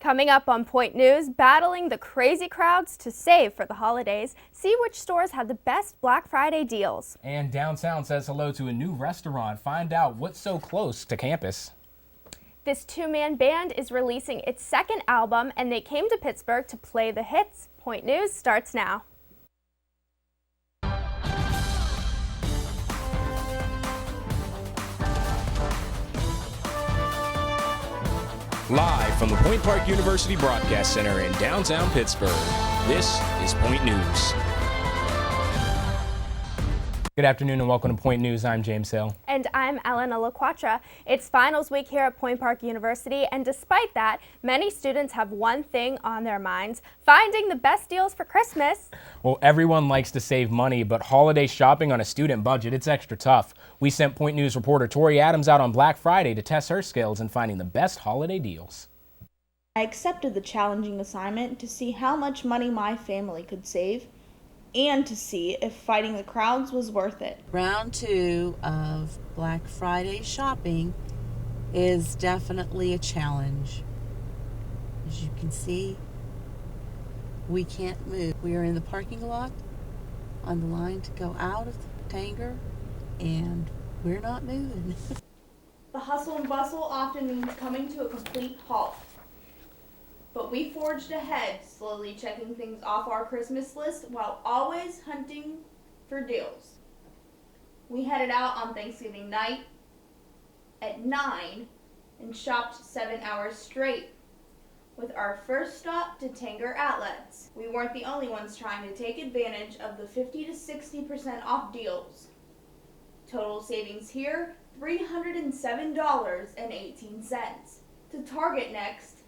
Coming up on Point News, battling the crazy crowds to save for the holidays. See which stores have the best Black Friday deals. And Downtown says hello to a new restaurant. Find out what's so close to campus. This two-man band is releasing its second album, and they came to Pittsburgh to play the hits. Point News starts now. Live from the Point Park University Broadcast Center in downtown Pittsburgh, this is Point News. Good afternoon and welcome to Point News. I'm James Hill. And I'm Elena LaQuatra. It's finals week here at Point Park University, and despite that, many students have one thing on their minds: finding the best deals for Christmas. Well, everyone likes to save money, but holiday shopping on a student budget, it's extra tough. We sent Point News reporter Tori Adams out on Black Friday to test her skills in finding the best holiday deals. I accepted the challenging assignment to see how much money my family could save, and to see if fighting the crowds was worth it. Round 2 of Black Friday shopping is definitely a challenge. As you can see, we can't move. We are in the parking lot on the line to go out of Tanger, and we're not moving. The hustle and bustle often means coming to a complete halt. But we forged ahead, slowly checking things off our Christmas list while always hunting for deals. We headed out on Thanksgiving night at 9 and shopped 7 hours straight, with our first stop to Tanger Outlets. We weren't the only ones trying to take advantage of the 50 to 60% off deals. Total savings here, $307.18. To Target next,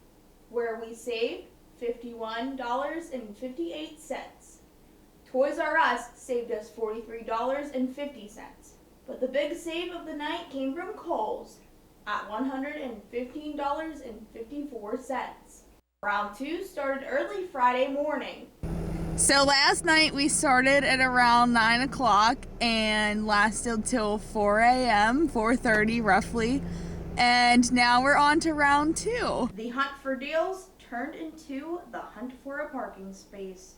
where we saved $51.58. Toys R Us saved us $43.50. But the big save of the night came from Kohl's at $115.54. Round 2 started early Friday morning. So last night we started at around 9 o'clock and lasted till 4 a.m., 4:30 roughly. And now we're on to round 2. The hunt for deals turned into the hunt for a parking space.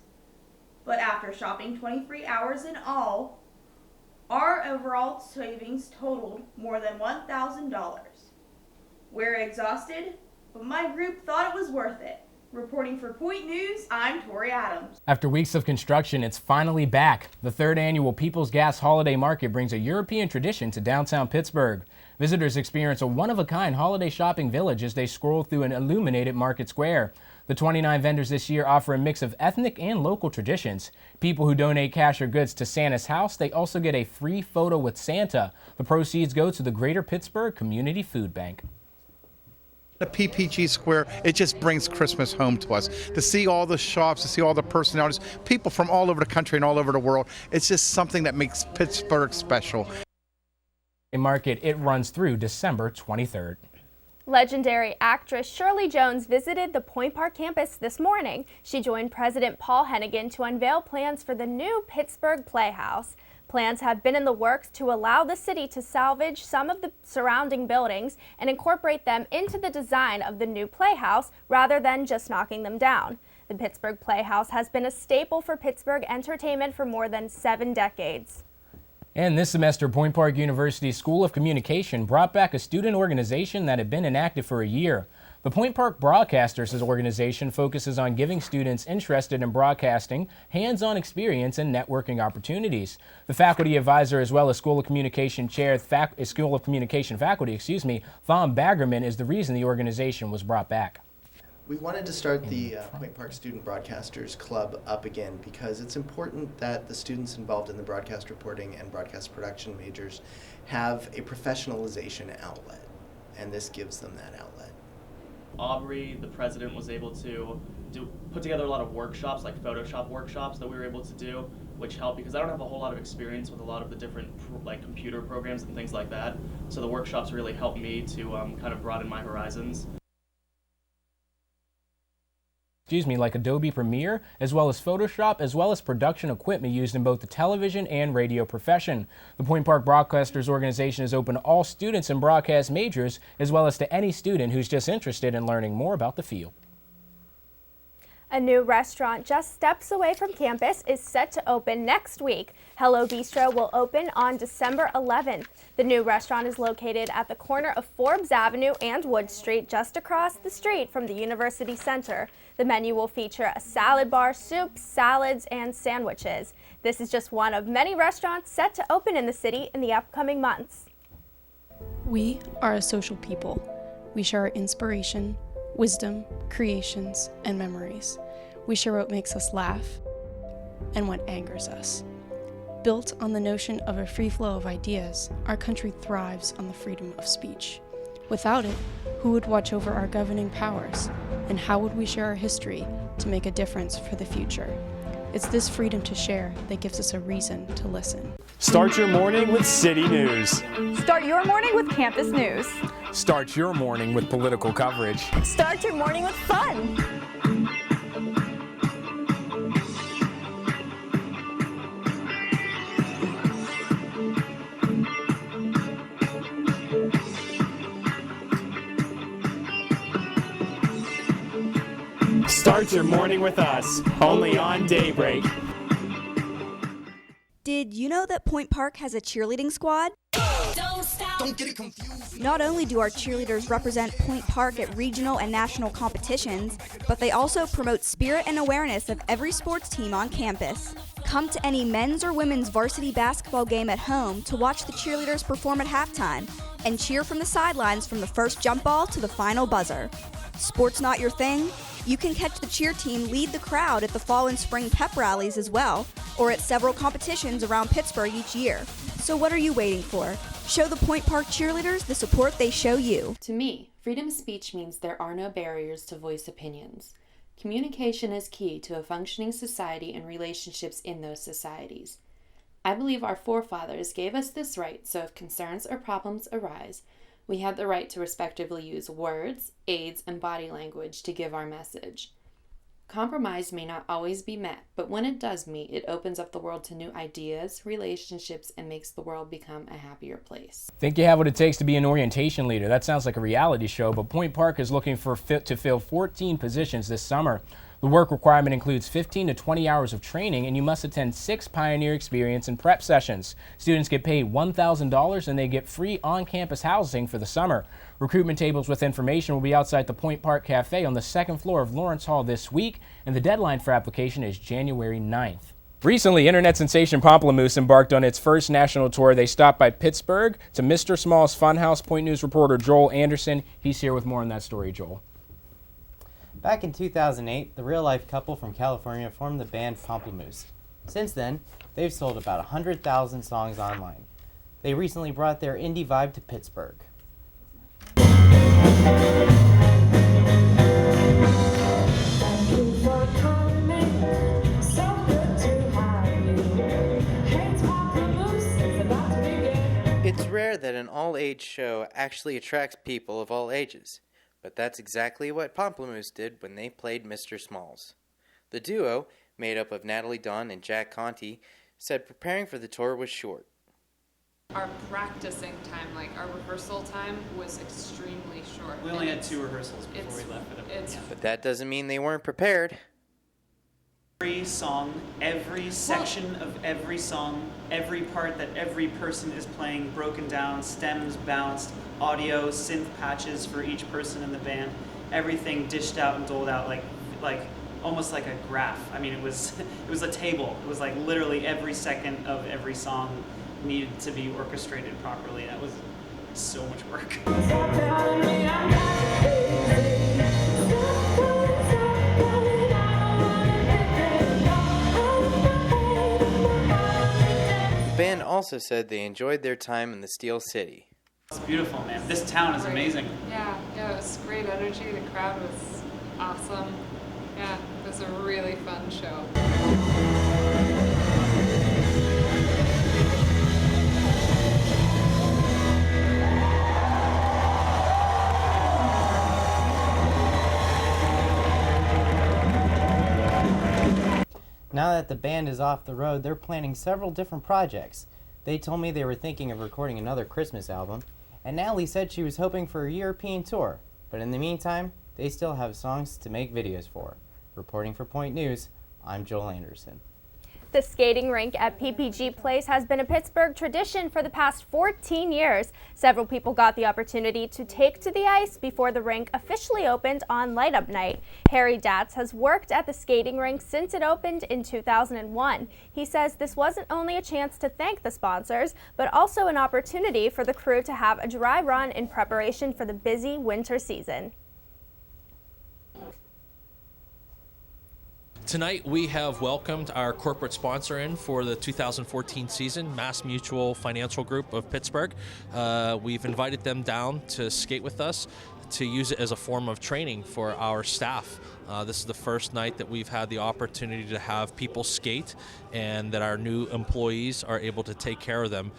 But after shopping 23 hours in all, our overall savings totaled more than $1,000. We're exhausted, but my group thought it was worth it. Reporting for Point News, I'm Tori Adams. After weeks of construction, it's finally back. The third annual People's Gas Holiday Market brings a European tradition to downtown Pittsburgh. Visitors experience a one-of-a-kind holiday shopping village as they scroll through an illuminated market square. The 29 vendors this year offer a mix of ethnic and local traditions. People who donate cash or goods to Santa's house, they also get a free photo with Santa. The proceeds go to the Greater Pittsburgh Community Food Bank. The PPG Square, it just brings Christmas home to us. To see all the shops, to see all the personalities, people from all over the country and all over the world, it's just something that makes Pittsburgh special. A market, it runs through December 23rd. Legendary actress Shirley Jones visited the Point Park campus this morning. She joined President Paul Hennigan to unveil plans for the new Pittsburgh Playhouse. Plans have been in the works to allow the city to salvage some of the surrounding buildings and incorporate them into the design of the new playhouse rather than just knocking them down. The Pittsburgh Playhouse has been a staple for Pittsburgh entertainment for more than 7 decades. And this semester, Point Park University School of Communication brought back a student organization that had been inactive for a year. The Point Park Broadcasters organization focuses on giving students interested in broadcasting hands-on experience and networking opportunities. The faculty advisor, as well as School of Communication Chair, School of Communication faculty, Thom Baggerman, is the reason the organization was brought back. We wanted to start the Point Park Student Broadcasters Club up again because it's important that the students involved in the broadcast reporting and broadcast production majors have a professionalization outlet, and this gives them that outlet. Aubrey, the president, was able to put together a lot of workshops, like Photoshop workshops that we were able to do, which helped because I don't have a whole lot of experience with a lot of the different like computer programs and things like that. So the workshops really helped me to kind of broaden my horizons. Like Adobe Premiere, as well as Photoshop, as well as production equipment used in both the television and radio profession. The Point Park Broadcasters organization is open to all students in broadcast majors, as well as to any student who's just interested in learning more about the field. A new restaurant just steps away from campus is set to open next week. Hello Bistro will open on December 11th. The new restaurant is located at the corner of Forbes Avenue and Wood Street, just across the street from the University Center. The menu will feature a salad bar, soups, salads, and sandwiches. This is just one of many restaurants set to open in the city in the upcoming months. We are a social people. We share our inspiration, wisdom, creations, and memories. We share what makes us laugh and what angers us. Built on the notion of a free flow of ideas, our country thrives on the freedom of speech. Without it, who would watch over our governing powers? And how would we share our history to make a difference for the future? It's this freedom to share that gives us a reason to listen. Start your morning with City News. Start your morning with campus news. Start your morning with political coverage. Start your morning with fun. Start your morning with us, only on Daybreak. Did you know that Point Park has a cheerleading squad? Don't stop. Don't get it confused. Not only do our cheerleaders represent Point Park at regional and national competitions, but they also promote spirit and awareness of every sports team on campus. Come to any men's or women's varsity basketball game at home to watch the cheerleaders perform at halftime and cheer from the sidelines from the first jump ball to the final buzzer. Sports not your thing? You can catch the cheer team lead the crowd at the fall and spring pep rallies as well, or at several competitions around Pittsburgh each year. So what are you waiting for? Show the Point Park cheerleaders the support they show you. To me, freedom of speech means there are no barriers to voice opinions. Communication is key to a functioning society and relationships in those societies. I believe our forefathers gave us this right, so if concerns or problems arise, we have the right to respectively use words, aids, and body language to give our message. Compromise may not always be met, but when it does meet, it opens up the world to new ideas, relationships, and makes the world become a happier place. Think you have what it takes to be an orientation leader? That sounds like a reality show, but Point Park is looking to fill 14 positions this summer. The work requirement includes 15 to 20 hours of training, and you must attend 6 Pioneer Experience and prep sessions. Students get paid $1,000 and they get free on-campus housing for the summer. Recruitment tables with information will be outside the Point Park Cafe on the 2nd floor of Lawrence Hall this week, and the deadline for application is January 9th. Recently, internet sensation Pomplamoose embarked on its first national tour. They stopped by Pittsburgh to Mr. Small's Funhouse. Point News reporter Joel Anderson, he's here with more on that story. Joel. Back in 2008, the real-life couple from California formed the band Pomplamoose. Since then, they've sold about 100,000 songs online. They recently brought their indie vibe to Pittsburgh. It's rare that an all-age show actually attracts people of all ages. But that's exactly what Pomplamoose did when they played Mr. Smalls. The duo, made up of Natalie Dawn and Jack Conti, said preparing for the tour was short. Our practicing time, like our rehearsal time, was extremely short. We only had 2 rehearsals before we left for the But that doesn't mean they weren't prepared. Every song, every section of every song, every part that every person is playing, broken down, stems bounced, audio, synth patches for each person in the band, everything dished out and doled out like almost like a graph. I mean, it was a table. It was like literally every second of every song needed to be orchestrated properly. That was so much work. The band also said they enjoyed their time in the Steel City. It's beautiful, man. This town is amazing. Yeah, it was great energy. The crowd was awesome. Yeah, it was a really fun show. Now that the band is off the road, they're planning several different projects. They told me they were thinking of recording another Christmas album, and Natalie said she was hoping for a European tour, but in the meantime, they still have songs to make videos for. Reporting for Point News, I'm Joel Anderson. The skating rink at PPG Place has been a Pittsburgh tradition for the past 14 years. Several people got the opportunity to take to the ice before the rink officially opened on Light Up Night. Harry Datz has worked at the skating rink since it opened in 2001. He says this wasn't only a chance to thank the sponsors, but also an opportunity for the crew to have a dry run in preparation for the busy winter season. Tonight we have welcomed our corporate sponsor in for the 2014 season, MassMutual Financial Group of Pittsburgh. We've invited them down to skate with us to use it as a form of training for our staff. This is the first night that we've had the opportunity to have people skate and that our new employees are able to take care of them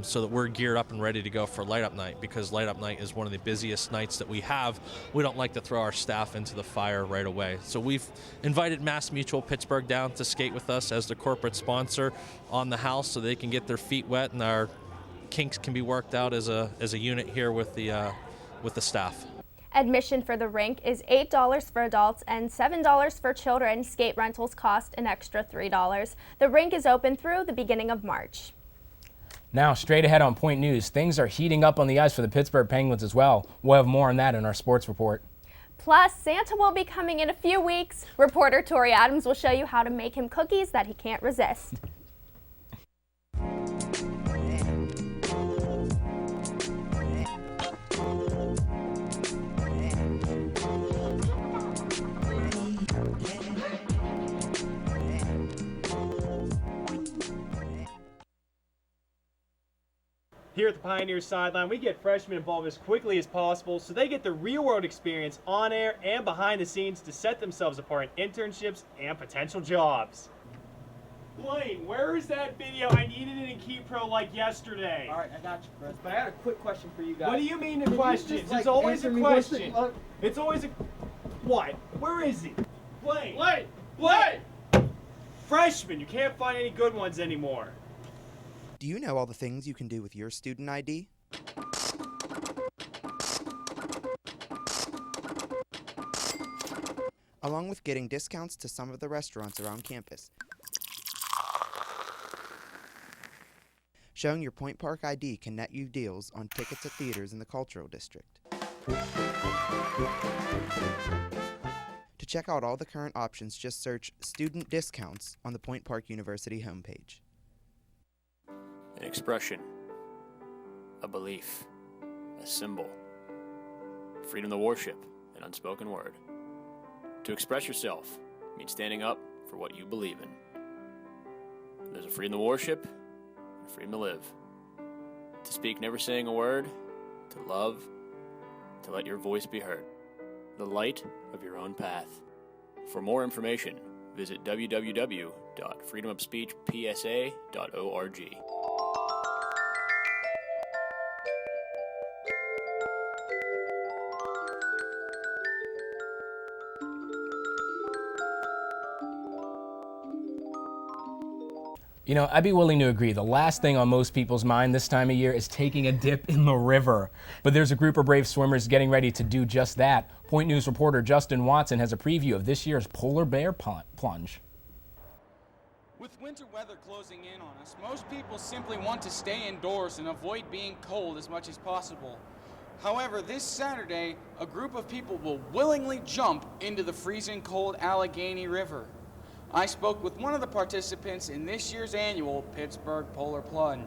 so that we're geared up and ready to go for Light Up Night, because Light Up Night is one of the busiest nights that we have. We don't like to throw our staff into the fire right away. So we've invited MassMutual Pittsburgh down to skate with us as the corporate sponsor on the house so they can get their feet wet and our kinks can be worked out as a unit here with the staff. Admission for the rink is $8 for adults and $7 for children. Skate rentals cost an extra $3. The rink is open through the beginning of March. Now, straight ahead on Point News, things are heating up on the ice for the Pittsburgh Penguins as well. We'll have more on that in our sports report. Plus, Santa will be coming in a few weeks. Reporter Tori Adams will show you how to make him cookies that he can't resist. Here at the Pioneers sideline, we get freshmen involved as quickly as possible so they get the real-world experience on air and behind the scenes to set themselves apart in internships and potential jobs. Blaine, where is that video? I needed it in KeyPro like yesterday. All right, I got you, Chris. But I had a quick question for you guys. What do you mean the questions? It's always a question. It's always a... What? Where is it? Blaine! Blaine! Blaine! Freshman, you can't find any good ones anymore. Do you know all the things you can do with your student ID? Along with getting discounts to some of the restaurants around campus. Showing your Point Park ID can net you deals on tickets at theaters in the Cultural District. To check out all the current options, just search Student Discounts on the Point Park University homepage. An expression, a belief, a symbol, freedom to worship, an unspoken word. To express yourself means standing up for what you believe in. There's a freedom to worship and freedom to live. To speak never saying a word, to love, to let your voice be heard. The light of your own path. For more information, visit www.freedomofspeechpsa.org. You know, I'd be willing to agree. The last thing on most people's mind this time of year is taking a dip in the river. But there's a group of brave swimmers getting ready to do just that. Point News reporter Justin Watson has a preview of this year's polar bear plunge. With winter weather closing in on us, most people simply want to stay indoors and avoid being cold as much as possible. However, this Saturday, a group of people will willingly jump into the freezing cold Allegheny River. I spoke with one of the participants in this year's annual Pittsburgh Polar Plunge.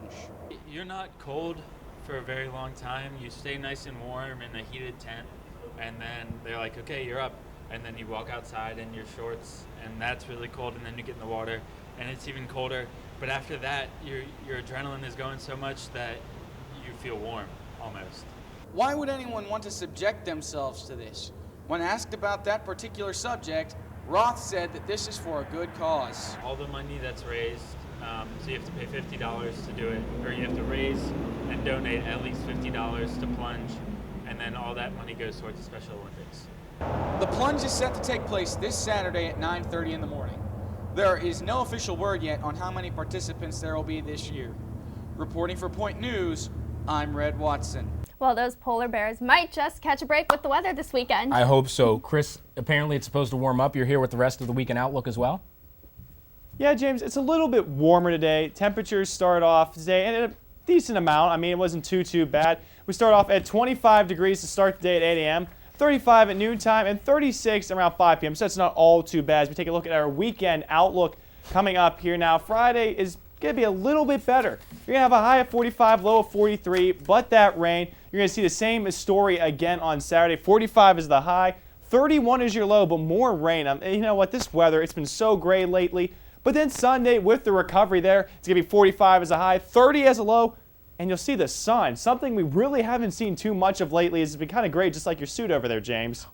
You're not cold for a very long time. You stay nice and warm in a heated tent, and then they're like, okay, you're up. And then you walk outside in your shorts, and that's really cold, and then you get in the water, and it's even colder. But after that, your adrenaline is going so much that you feel warm, almost. Why would anyone want to subject themselves to this? When asked about that particular subject, Roth said that this is for a good cause. All the money that's raised, so you have to pay $50 to do it, or you have to raise and donate at least $50 to plunge, and then all that money goes towards the Special Olympics. The plunge is set to take place this Saturday at 9:30 in the morning. There is no official word yet on how many participants there will be this year. Reporting for Point News, I'm Red Watson. Well, those polar bears might just catch a break with the weather this weekend. I hope so. Chris, apparently it's supposed to warm up. You're here with the rest of the weekend outlook as well? Yeah, James, it's a little bit warmer today. Temperatures start off today and a decent amount. I mean, it wasn't too bad. We start off at 25 degrees to start the day at 8 a.m., 35 at noontime, and 36 around 5 p.m. So that's not all too bad. As we take a look at our weekend outlook coming up here now, Friday is going to be a little bit better. You're going to have a high of 45, low of 43, but that rain, you're going to see the same story again on Saturday. 45 is the high, 31 is your low, but more rain. You know what, this weather, it's been so gray lately. But then Sunday, with the recovery there, it's going to be 45 as a high, 30 as a low, and you'll see the sun. Something we really haven't seen too much of lately. It's been kind of great, just like your suit over there, James.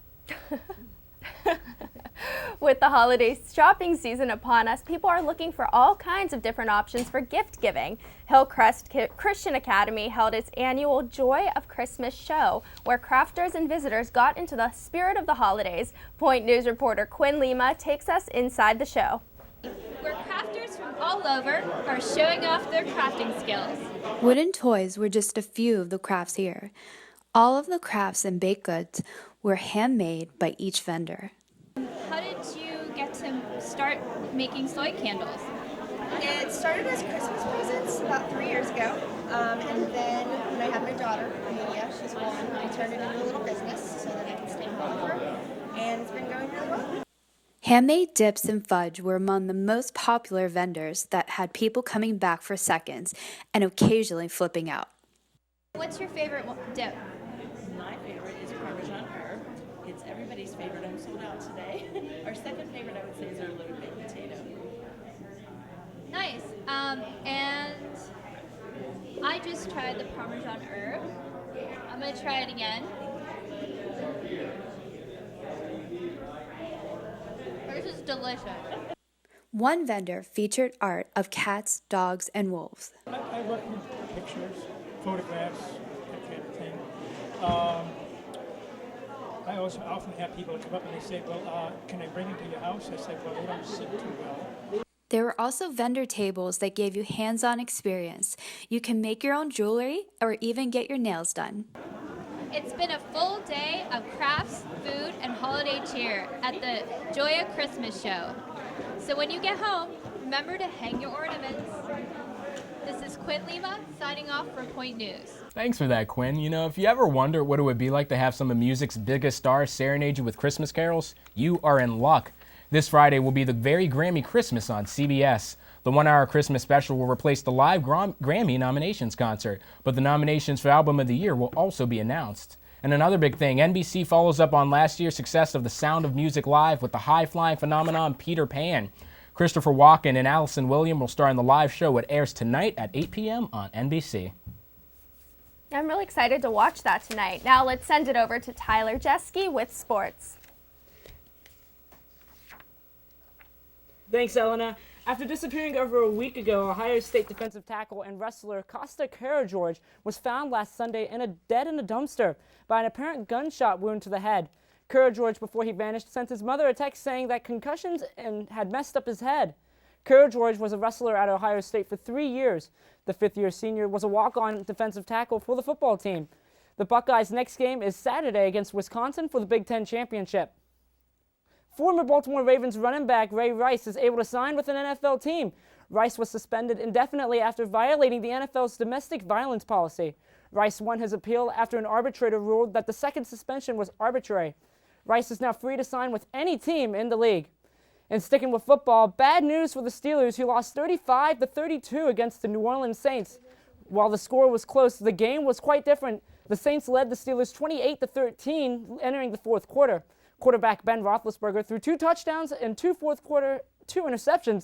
With the holiday shopping season upon us, people are looking for all kinds of different options for gift giving. Hillcrest Christian Academy held its annual Joy of Christmas show, where crafters and visitors got into the spirit of the holidays. Point News reporter Quinn Lima takes us inside the show, where crafters from all over are showing off their crafting skills. Wooden toys were just a few of the crafts here. All of the crafts and baked goods were handmade by each vendor. How did you get to start making soy candles? It started as Christmas presents about 3 years ago, and then when I had my daughter, Amelia, she's 1, I turned it into a little business so that I could stay home with her, and it's been going really well. Handmade dips and fudge were among the most popular vendors that had people coming back for seconds and occasionally flipping out. What's your favorite dip? My favorite is Parmesan herb. It's everybody's favorite. I'm sold out today. Our second favorite, I would say, is our loaded baked potato. Nice. And I just tried the Parmesan herb. I'm going to try it again. This is delicious. One vendor featured art of cats, dogs, and wolves. I work with pictures, photographs, that kind of thing. I also often have people come up and they say, well, can I bring them to your house? I say, well, they don't sit too well. There were also vendor tables that gave you hands-on experience. You can make your own jewelry or even get your nails done. It's been a full day of crafts, food, and holiday cheer at the Joy of Christmas show. So when you get home, remember to hang your ornaments. This is Quinn Lima signing off for Point News. Thanks for that, Quinn. You know, if you ever wonder what it would be like to have some of music's biggest stars serenade you with Christmas carols, you are in luck. This Friday will be the very Grammy Christmas on CBS. The one-hour Christmas special will replace the live Grammy nominations concert, but the nominations for Album of the Year will also be announced. And another big thing, NBC follows up on last year's success of The Sound of Music Live with the high-flying phenomenon Peter Pan. Christopher Walken and Allison Williams will star in the live show. It airs tonight at 8 p.m. on NBC. I'm really excited to watch that tonight. Now let's send it over to Tyler Jeske with sports. Thanks, Elena. After disappearing over a week ago, Ohio State defensive tackle and wrestler Costa Karageorge was found last Sunday dead in a dumpster by an apparent gunshot wound to the head. Karageorge, before he vanished, sent his mother a text saying that concussions had messed up his head. Karageorge was a wrestler at Ohio State for 3 years. The fifth-year senior was a walk-on defensive tackle for the football team. The Buckeyes' next game is Saturday against Wisconsin for the Big Ten championship. Former Baltimore Ravens running back Ray Rice is able to sign with an NFL team. Rice was suspended indefinitely after violating the NFL's domestic violence policy. Rice won his appeal after an arbitrator ruled that the second suspension was arbitrary. Rice is now free to sign with any team in the league. And sticking with football, bad news for the Steelers, who lost 35-32 against the New Orleans Saints. While the score was close, the game was quite different. The Saints led the Steelers 28-13 entering the fourth quarter. Quarterback Ben Roethlisberger threw 2 touchdowns and 2 fourth quarter touchdowns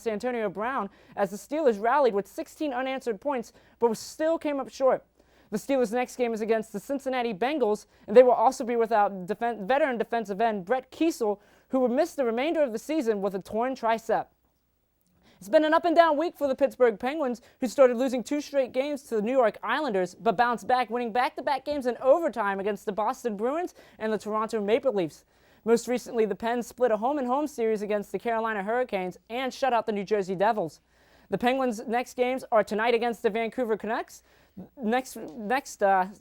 to Antonio Brown as the Steelers rallied with 16 unanswered points, but still came up short. The Steelers' next game is against the Cincinnati Bengals, and they will also be without veteran defensive end Brett Kiesel, who will miss the remainder of the season with a torn tricep. It's been an up-and-down week for the Pittsburgh Penguins, who started losing 2 straight games to the New York Islanders, but bounced back, winning back-to-back games in overtime against the Boston Bruins and the Toronto Maple Leafs. Most recently, the Pens split a home-and-home series against the Carolina Hurricanes and shut out the New Jersey Devils. The Penguins' next games are tonight against the Vancouver Canucks, next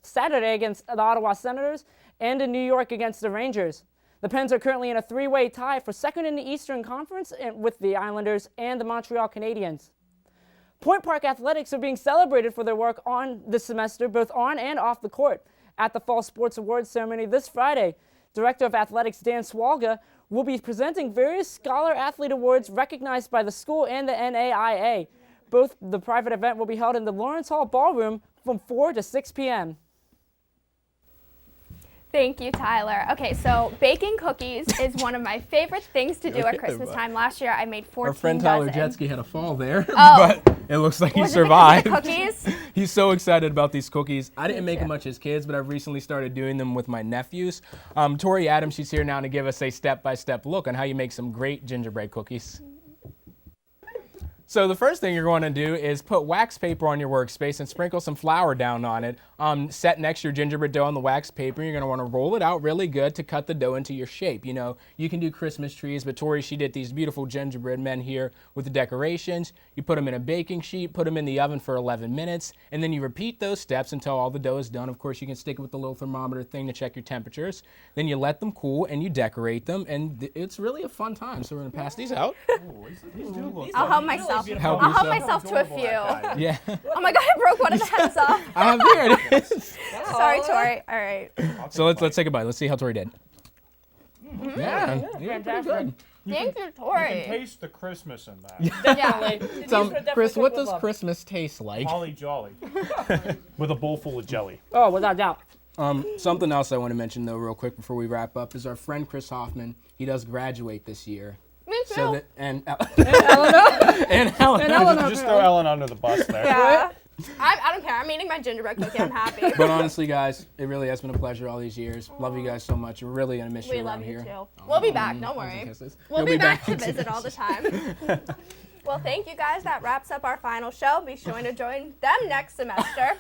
Saturday against the Ottawa Senators and in New York against the Rangers. The Pens are currently in a three-way tie for second in the Eastern Conference with the Islanders and the Montreal Canadiens. Point Park Athletics are being celebrated for their work on this semester, both on and off the court. At the Fall Sports Awards ceremony this Friday, Director of Athletics Dan Swalga will be presenting various Scholar Athlete Awards recognized by the school and the NAIA. Both the private event will be held in the Lawrence Hall Ballroom from 4 to 6 p.m. Thank you, Tyler. Okay, so baking cookies is one of my favorite things to do at Christmas time. Last year, I made 14 Our friend Tyler dozen. Jetsky had a fall there, Oh. but it looks like he Was it survived. because of the cookies? He's so excited about these cookies. I didn't Me make too. them much as kids, but I've recently started doing them with my nephews. Tori Adams, she's here now to give us a step-by-step look on how you make some great gingerbread cookies. So the first thing you're going to do is put wax paper on your workspace and sprinkle some flour down on it. Set next to your gingerbread dough on the wax paper. You're going to want to roll it out really good to cut the dough into your shape. You know, you can do Christmas trees, but Tori, she did these beautiful gingerbread men here with the decorations. You put them in a baking sheet, put them in the oven for 11 minutes, and then you repeat those steps until all the dough is done. Of course, you can stick it with the little thermometer thing to check your temperatures. Then you let them cool and you decorate them, and it's really a fun time. So we're going to pass these out. I'll help myself. Help I'll help yourself. myself to a few. Yeah. Oh my God, I broke one of the heads off. I have there it is. Sorry, Tori. All right. So let's take a bite. Let's see how Tori did. Yeah, you're pretty good. Thank you, You Tori. can taste the Christmas in that. Definitely. Chris, what does Christmas taste like? Holly jolly. With a bowl full of jelly. Oh, without doubt. Something else I want to mention, though, real quick before we wrap up, is our friend Chris Hoffman. He does graduate this year. Me too. So that, and Eleanor. and Helen. Just throw Ellen under the bus there. Yeah. I don't care. I'm eating my gingerbread cookie. I'm happy. But honestly, guys, it really has been a pleasure all these years. Love you guys so much. We're really going to miss you We around love you here. too. We'll be back. Don't worry. Kisses. We'll You'll be back to to visit all the time. Well, thank you guys. That wraps up our final show. Be sure to join them next semester,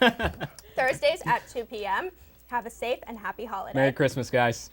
Thursdays at 2 p.m. Have a safe and happy holiday. Merry Christmas, guys.